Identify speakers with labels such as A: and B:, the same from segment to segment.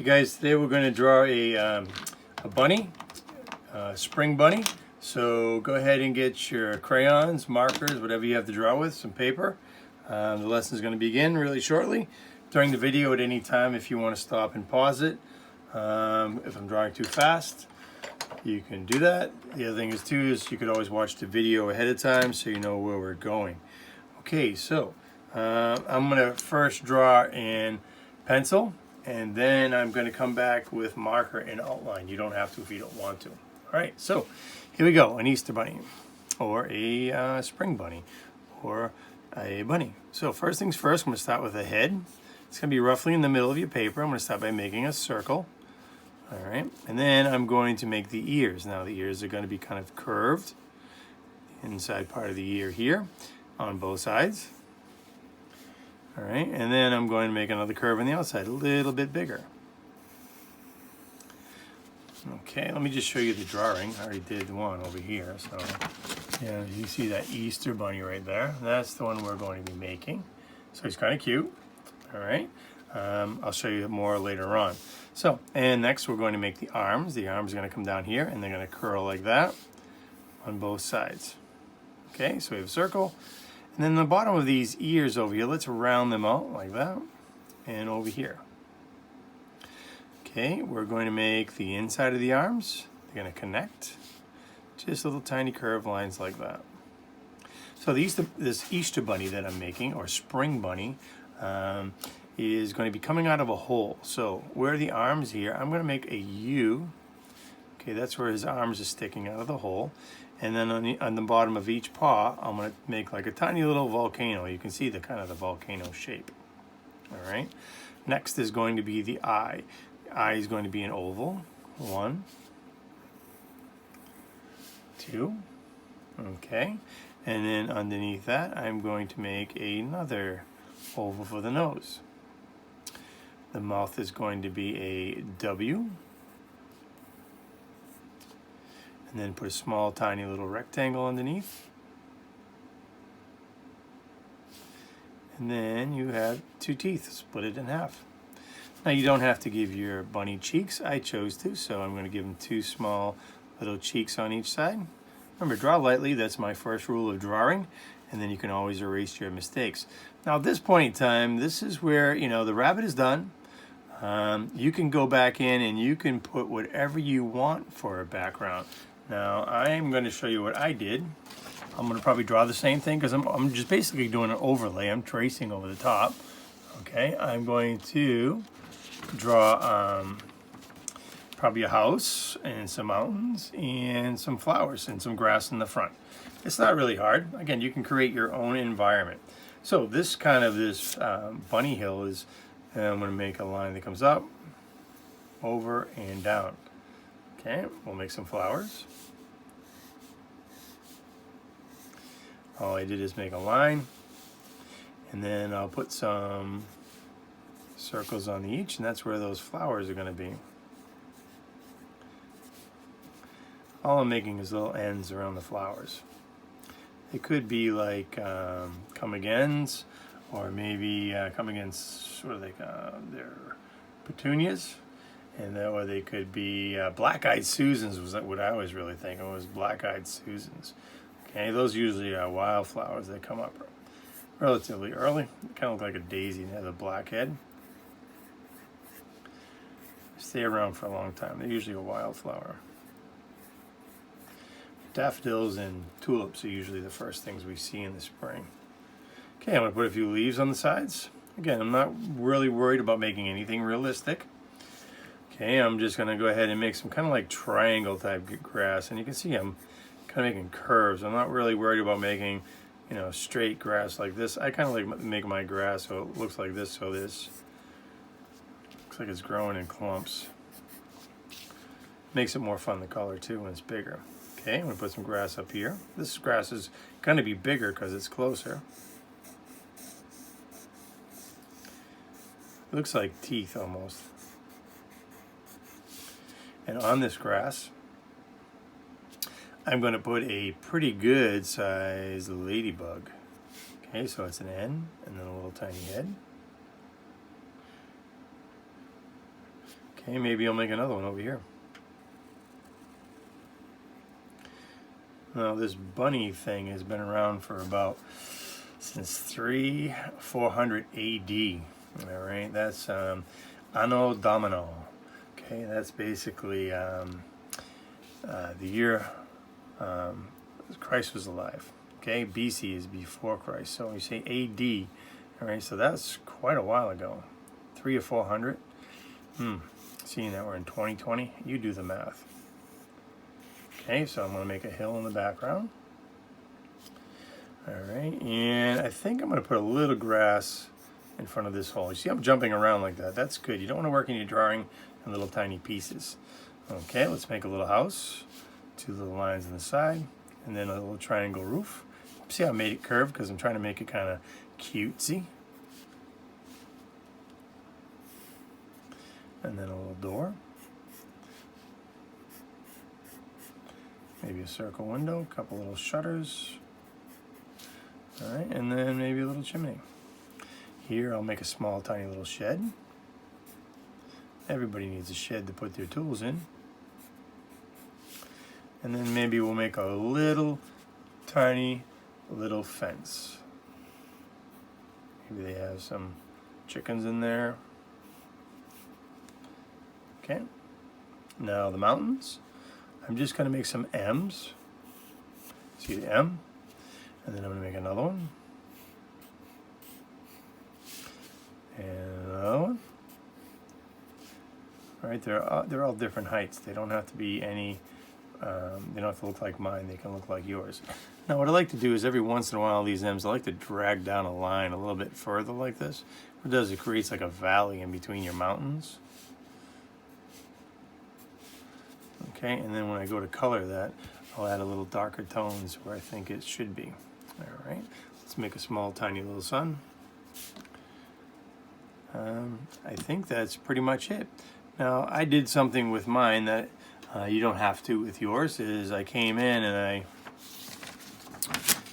A: Hey guys, today we're going to draw a bunny, spring bunny. So go ahead and get your crayons, markers, whatever you have to draw with, some paper. The lesson is going to begin really shortly. During the video at any time, if you want to stop and pause it. If I'm drawing too fast, you can do that. The other thing is you could always watch the video ahead of time so you know where we're going. Okay, so I'm going to first draw in pencil. And then I'm going to come back with marker and outline. You don't have to if you don't want to. All right, so here we go, an Easter bunny, or a spring bunny, or a bunny. So first things first, I'm going to start with the head. It's going to be roughly in the middle of your paper. I'm going to start by making a circle. All right, and then I'm going to make the ears. Now the ears are going to be kind of curved. Inside part of the ear here on both sides. All right, and then I'm going to make another curve on the outside, a little bit bigger. Okay, let me just show you the drawing. I already did one over here. So, yeah, you see that Easter bunny right there. That's the one we're going to be making. So he's kind of cute. All right, I'll show you more later on. So, and next we're going to make the arms. The arms are going to come down here, and they're going to curl like that on both sides. Okay, so we have a circle. And then the bottom of these ears over here, let's round them out like that, and over here. Okay, we're going to make the inside of the arms. They're going to connect, just little tiny curved lines like that. So this Easter bunny that I'm making, or spring bunny, is going to be coming out of a hole. So where are the arms here? I'm going to make a U. Okay, that's where his arms are sticking out of the hole. And then on the bottom of each paw, I'm going to make like a tiny little volcano. You can see the kind of the volcano shape. All right. Next is going to be the eye. The eye is going to be an oval. 1, 2. Okay. And then underneath that, I'm going to make another oval for the nose. The mouth is going to be a W. And then put a small, tiny little rectangle underneath. And then you have 2 teeth, split it in half. Now you don't have to give your bunny cheeks. I chose to, so I'm going to give him 2 small little cheeks on each side. Remember, draw lightly. That's my first rule of drawing. And then you can always erase your mistakes. Now at this point in time, this is where, the rabbit is done. You can go back in and you can put whatever you want for a background. Now, I'm going to show you what I did. I'm going to probably draw the same thing because I'm just basically doing an overlay. I'm tracing over the top. Okay, I'm going to draw probably a house and some mountains and some flowers and some grass in the front. It's not really hard. Again, you can create your own environment. So this bunny hill is, I'm going to make a line that comes up, over, and down. Okay, we'll make some flowers. All I did is make a line, and then I'll put some circles on each, and that's where those flowers are going to be. All I'm making is little ends around the flowers. It could be like come agains, or maybe come agains, sort of like their petunias. Or they could be black-eyed Susans was what I was really thinking. It was black-eyed Susans. Okay, those usually are wildflowers that come up relatively early. They kind of look like a daisy and have a black head. Stay around for a long time. They're usually a wildflower. Daffodils and tulips are usually the first things we see in the spring. Okay, I'm going to put a few leaves on the sides. Again, I'm not really worried about making anything realistic. Okay, I'm just going to go ahead and make some kind of like triangle type grass. And you can see I'm kind of making curves. I'm not really worried about making, straight grass like this. I kind of like make my grass so it looks like this. So this looks like it's growing in clumps. Makes it more fun to color too when it's bigger. Okay, I'm going to put some grass up here. This grass is going to be bigger because it's closer. It looks like teeth almost. And on this grass, I'm going to put a pretty good sized ladybug. Okay, so it's an N and then a little tiny head. Okay, maybe I'll make another one over here. Now this bunny thing has been around for about since 400 AD. All right, that's Anno Domino. Okay, that's basically the year Christ was alive. Okay, BC is before Christ. So you say AD. All right, so that's quite a while ago. 300 or 400. Seeing that we're in 2020, you do the math. Okay, so I'm going to make a hill in the background. All right, and I think I'm going to put a little grass in front of this hole. You see I'm jumping around like that. That's good. You don't want to work in your drawing in little tiny pieces. Okay, let's make a little house. 2 little lines on the side, and then a little triangle roof. See how I made it curved because I'm trying to make it kind of cutesy. And then a little door. Maybe a circle window, a couple little shutters. All right, and then maybe a little chimney. Here I'll make a small, tiny little shed. Everybody needs a shed to put their tools in. And then maybe we'll make a little, tiny, little fence. Maybe they have some chickens in there. Okay. Now the mountains. I'm just going to make some M's. See the M? And then I'm going to make another one. And another one. All right, they're all different heights. They don't have to be any, they don't have to look like mine. They can look like yours. Now what I like to do is every once in a while these M's, I like to drag down a line a little bit further like this. What it does, it creates like a valley in between your mountains. Okay, and then when I go to color that, I'll add a little darker tones where I think it should be. All right, let's make a small, tiny little sun. I think that's pretty much it. Now, I did something with mine that you don't have to with yours, is I came in and I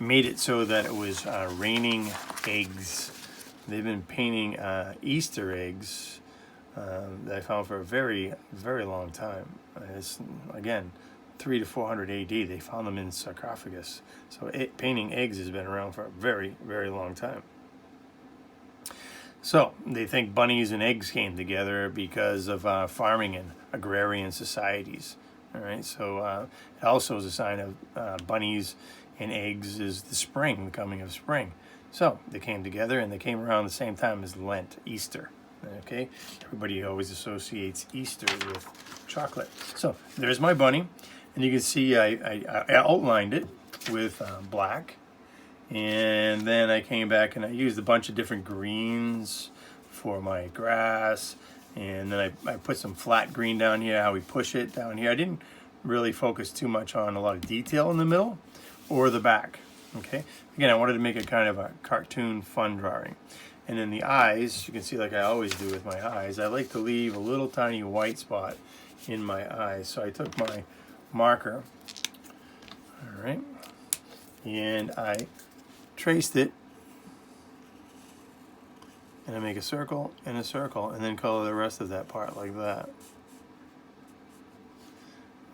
A: made it so that it was raining eggs. They've been painting Easter eggs that I found for a very, very long time. It's, again, 300 to 400 AD. They found them in sarcophagus. So painting eggs has been around for a very, very long time. So they think bunnies and eggs came together because of farming and agrarian societies. All right, so it also is a sign of bunnies and eggs is the spring, the coming of spring. So they came together, and they came around the same time as Lent, Easter. Okay, everybody always associates Easter with chocolate. So there's my bunny, and you can see I outlined it with black. And then I came back and I used a bunch of different greens for my grass. And then I put some flat green down here, how we push it down here. I didn't really focus too much on a lot of detail in the middle or the back. Okay. Again, I wanted to make it kind of a cartoon fun drawing. And then the eyes, you can see like I always do with my eyes, I like to leave a little tiny white spot in my eyes. So I took my marker, all right, and I traced it, and I make a circle, and then color the rest of that part like that.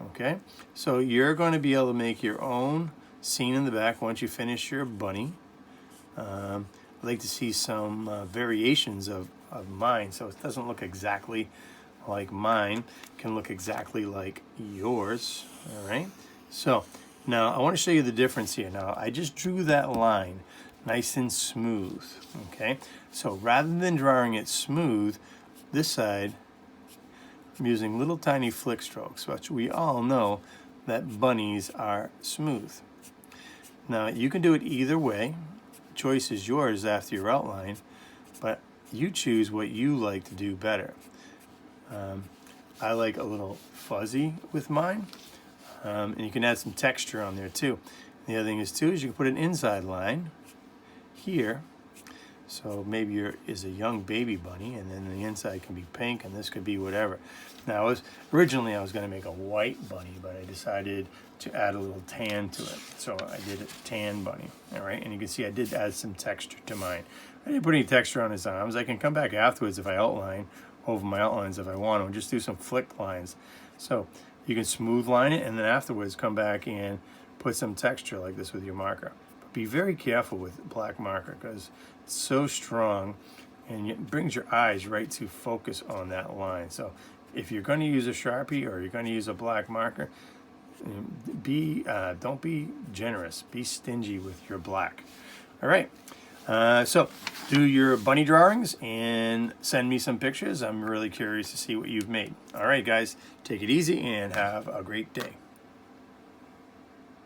A: Okay, so you're going to be able to make your own scene in the back once you finish your bunny. I'd like to see some variations of mine, so it doesn't look exactly like mine. It can look exactly like yours. All right, so now I want to show you the difference here. Now I just drew that line nice and smooth. Okay, so rather than drawing it smooth, this side I'm using little tiny flick strokes, which we all know that bunnies are smooth. Now you can do it either way. Choice is yours after your outline, but you choose what you like to do better. I like a little fuzzy with mine, and you can add some texture on there too. The other thing is too is you can put an inside line here, so maybe yours is a young baby bunny, and then the inside can be pink, and this could be whatever. Now, originally I was going to make a white bunny, but I decided to add a little tan to it, so I did a tan bunny. All right, and you can see I did add some texture to mine. I didn't put any texture on his arms. I can come back afterwards if I outline, over my outlines if I want to, just do some flick lines. So you can smooth line it, and then afterwards come back and put some texture like this with your marker. But be very careful with black marker because it's so strong and it brings your eyes right to focus on that line. So if you're going to use a Sharpie or you're going to use a black marker, don't be generous. Be stingy with your black. All right. So do your bunny drawings and send me some pictures. I'm really curious to see what you've made. All right, guys, take it easy and have a great day.